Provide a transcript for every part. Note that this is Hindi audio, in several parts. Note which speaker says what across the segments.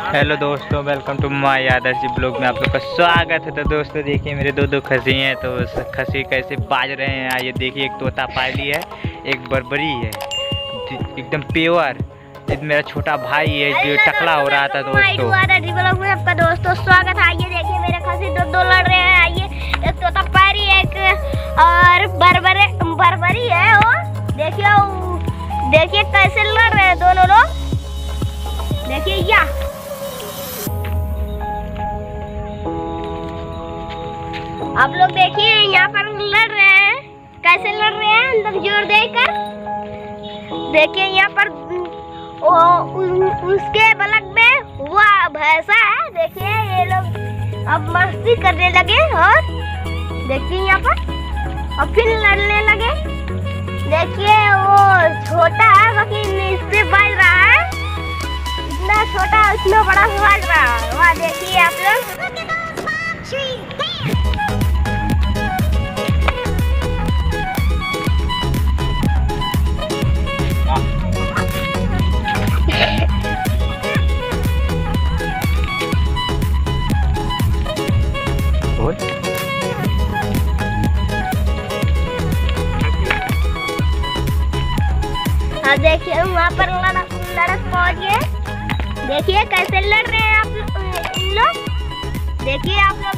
Speaker 1: हेलो दोस्तों, welcome to my Adarsh blog में आप लोग का स्वागत है। तो दोस्तों देखिए, मेरे दो खसी हैं। तो खसी कैसे बाज रहे हैं आइए देखिए। एक तोता पाली है, एक बरबरी है, एकदम प्योर। मेरा छोटा भाई है जो टकला हो रहा था। दोस्तों
Speaker 2: आपका दोस्तों स्वागत है। आइए देखिए, मेरे खसी दो लड़ रहे हैं। आइए, एक तोता पाली है, एक और बरबरी है। और देखिए कैसे लड़ रहे हैं दोनों लोग। देखिए या आप लोग देखिए, यहाँ पर लड़ रहे हैं, कैसे लड़ रहे हैं एकदम जोर देकर। देखिए यहाँ पर उसके बलग में वो भैंसा है। देखिए ये लोग अब मस्ती करने लगे और देखिए यहाँ पर अब फिर लड़ने लगे। देखिए वो छोटा है बाकी इससे बाज रहा है, इतना छोटा इतना बड़ा बाज रहा है। वहाँ देखिए आप लोग। देखिए वहाँ पर लड़क पहुँच गए। देखिए कैसे लड़ रहे हैं आप इन लोग। देखिए आप लोग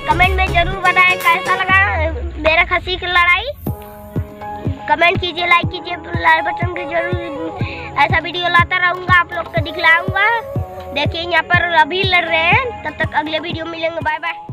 Speaker 2: कमेंट में जरूर बताएं कैसा लगा मेरा खसी की लड़ाई। कमेंट कीजिए, लाइक कीजिए, लाल बटन के जरूर। ऐसा वीडियो लाता रहूँगा, आप लोग को दिखलाऊंगा। देखिए यहाँ पर अभी लड़ रहे हैं। तब तक अगले वीडियो मिलेंगे। Bye bye.